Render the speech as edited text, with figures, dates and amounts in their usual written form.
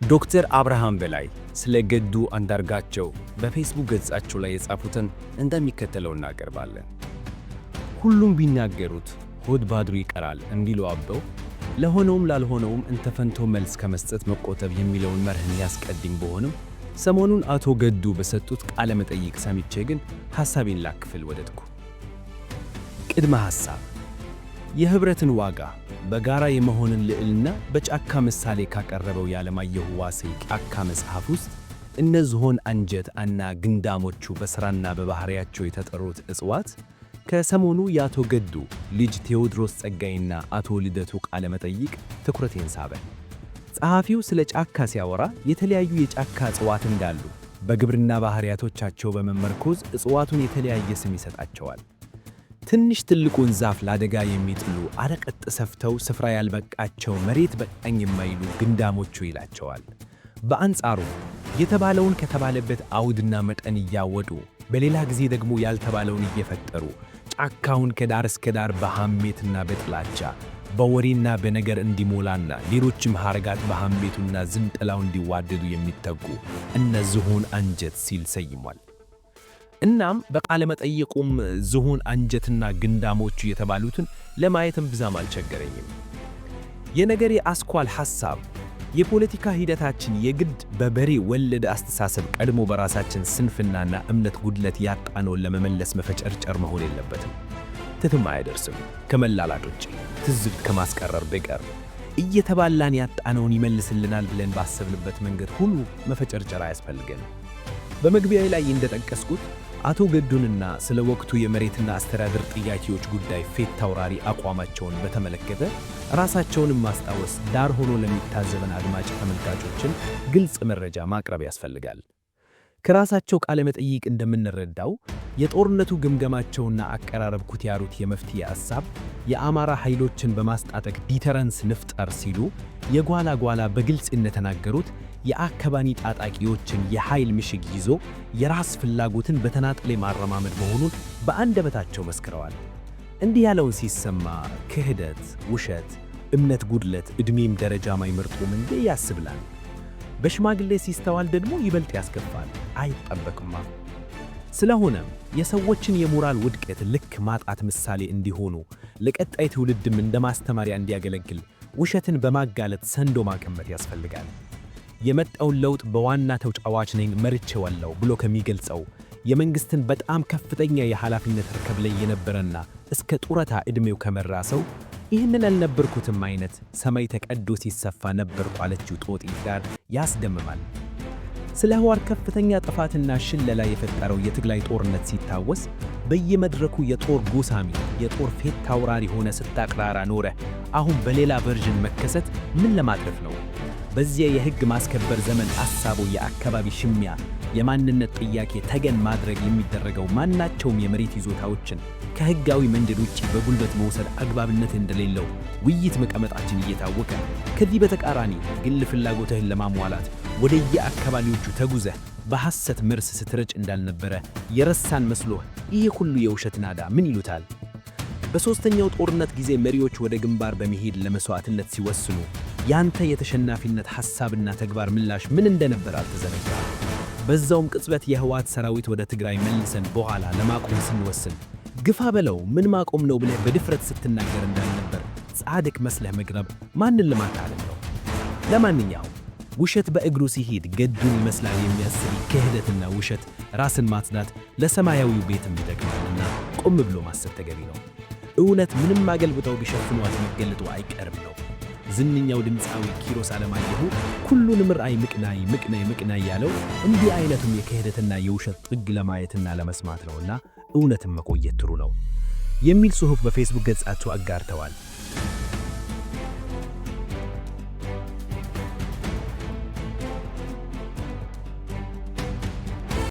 ዶክተር አብርሃም በላይ ስለ ገዱ አንዳርጋቸው በፌስቡክ ገጻቸው ላይ የጻፉትን እንደሚከተለው እናቀርባለን። ሁሉም ቢናገሩት ሆድ ባዶ ይቀራል እንዲሉ አበው ለሆነውም ላልሆነውም እንተፈንቶ መልስ ከመስጠት መቆጠብ የሚለውን መርህን ያስቀድም ቢሆንም ሰሞኑን አቶ ገዱ በሰጡት ቃለ መጠይቅ ሰምቼ ግን ሐሳቤን ላክፍል ወደድኩ። ቅድመ ሐሳብ የህብረትን ዋጋ በጋራ የመሆንን ልዕልና በጫካ ምሳሌ ካቀረበው የዓለማየሁ ዋሴ ጫካ መጽሐፍ ውስጥ እነ ዝሆን አንጀት እና ግንዳሞቹ በሥራና በባሕሪያቸው የተጠሩት እጽዋት ከሰሞኑ የአቶ ገዱ ልጅ ቴዎድሮስ ጸጋይና አቶ ልደቱ ቃለ መጠይቅ ትኩረቴን ሳበ። ጸሐፊው ስለ ጫካ ሲያወራ የተለያዩ የጫካ እጽዋት እንዳሉ በግብርና ባሕሪያቶቻቸው በመመርኮዝ እጽዋቱን የተለያየ ስም ይሰጣቸዋል። ትንሽ ትልቁን ዛፍ ለአደጋ የሚጥሉ አረቀጥ ሰፍተው ስፍራ ያልበቃቸው መሬት በቃኝ የማይሉ ግንዳሞቹ ይላቸዋል። በአንጻሩ የተባለውን ከተባለበት አውድና መጠን እያወጡ በሌላ ጊዜ ደግሞ ያልተባለውን እየፈጠሩ ጫካውን ከዳር እስከ ዳር በሐሜትና በጥላቻ በወሬና በነገር እንዲሞላና ሌሎችም ሐረጋት በሐሜቱና ዝንጥላው እንዲዋደዱ የሚተጉ እነ ዝሆን አንጀት ሲል ሰይሟል። እናም በቃለ መጠይቁም ዝሆን አንጀትና ግንዳሞቹ የተባሉትን ለማየትም ብዛም አልቸገረኝም። የነገሬ አስኳል ሐሳብ የፖለቲካ ሂደታችን የግድ በበሬ ወለደ አስተሳሰብ ቀድሞ በራሳችን ስንፍናና እምነት ጉድለት ያጣነውን ለመመለስ መፈጨርጨር መሆን የለበትም። ትትም አይደርስም ከመላላጦች ትዝብት ከማስቀረር በቀር እየተባላን ያጣነውን ይመልስልናል ብለን ባሰብንበት መንገድ ሁሉ መፈጨርጨር አያስፈልገንም። በመግቢያዬ ላይ እንደጠቀስኩት አቶ ገዱንና ስለ ወቅቱ የመሬትና አስተዳደር ጥያቄዎች ጉዳይ ፌት ታውራሪ አቋማቸውን በተመለከተ ራሳቸውንም ማስታወስ ዳር ሆኖ ለሚታዘበን አድማጭ ተመልካቾችን ግልጽ መረጃ ማቅረብ ያስፈልጋል። ከራሳቸው ቃለ መጠይቅ እንደምንረዳው የጦርነቱ ግምገማቸውና አቀራረብ ኩትያሩት የመፍትሄ ሐሳብ የአማራ ኃይሎችን በማስጣጠቅ ዲተረንስ ንፍጠር ሲሉ የጓላ ጓላ በግልጽ እንደተናገሩት የአካባቢ ታጣቂዎችን የኃይል ምሽግ ይዞ የራስ ፍላጎትን በተናጠል ማረማመድ መሆኑን በአንደበታቸው መስክረዋል። እንዲህ ያለውን ሲሰማ ክህደት፣ ውሸት፣ እምነት ጉድለት ዕድሜም ደረጃ ማይመርጡም እንዴ ያስብላል። በሽማግሌ ሲስተዋል ደግሞ ይበልጥ ያስከፋል፣ አይጠበቅማ። ስለሆነም የሰዎችን የሞራል ውድቀት ልክ ማጣት ምሳሌ እንዲሆኑ ለቀጣይ ትውልድም እንደ ማስተማሪያ እንዲያገለግል ውሸትን በማጋለጥ ሰንዶ ማቀመጥ ያስፈልጋል። የመጣውን ለውጥ በዋና ተጫዋች ነኝ መርቼዋለሁ ብሎ ከሚገልጸው የመንግስትን በጣም ከፍተኛ የኃላፊነት ርከብ ላይ የነበረና እስከ ጡረታ ዕድሜው ከመራ ሰው ይህንን አልነበርኩትም አይነት ሰማይ ተቀዶ ሲሰፋ ነበርኩ አለችው ጦጢት ጋር ያስደምማል። ስለ ህዋር ከፍተኛ ጥፋትና ሽለላ የፈጠረው የትግራይ ጦርነት ሲታወስ በየመድረኩ የጦር ጎሳሚ የጦር ፌት ታውራሪ ሆነ ስታቅራራ ኖረ። አሁን በሌላ ቨርዥን መከሰት ምን ለማትረፍ ነው? በዚያ የሕግ ማስከበር ዘመን አሳቦ የአካባቢ ሽሚያ የማንነት ጥያቄ ተገን ማድረግ የሚደረገው ማናቸውም የመሬት ይዞታዎችን ከሕጋዊ መንገድ ውጪ በጉልበት መውሰድ አግባብነት እንደሌለው ውይይት መቀመጣችን እየታወቀ ከዚህ በተቃራኒ ግል ፍላጎትህን ለማሟላት ወደ የአካባቢዎቹ ተጉዘህ በሐሰት መርስ ስትረጭ እንዳልነበረ የረሳን መስሎህ ይሄ ሁሉ የውሸት ናዳ ምን ይሉታል? በሦስተኛው ጦርነት ጊዜ መሪዎች ወደ ግንባር በመሄድ ለመስዋዕትነት ሲወስኑ ያንተ የተሸናፊነት ሐሳብና ተግባር ምላሽ ምን እንደነበር አልተዘነጋም። በዛውም ቅጽበት የህወሓት ሰራዊት ወደ ትግራይ መልሰን በኋላ ለማቆም ስንወስን ግፋ በለው ምን ማቆም ነው ብለህ በድፍረት ስትናገር እንዳልነበር ጻድቅ መስለህ መቅረብ ማንን ለማታለል ነው? ለማንኛውም ውሸት በእግሩ ሲሄድ ገዱን ይመስላል የሚያስብ ክህደትና ውሸት ራስን ማጽዳት ለሰማያዊው ቤትም ይጠቅማልና ቆም ብሎ ማሰብ ተገቢ ነው። እውነት ምንም አገልብጠው ቢሸፍኗት መገለጡ አይቀርም ነው። ዝንኛው ድምፃዊ ኪሮስ አለማየሁ ኩሉንም ራእይ ምቅናይ ምቅናይ ምቅናይ ያለው እንዲህ አይነቱም የክህደትና የውሸት ጥግ ለማየትና ለመስማት ነውና እውነትም መቆየት ጥሩ ነው የሚል ጽሑፍ በፌስቡክ ገጻቸው አጋርተዋል።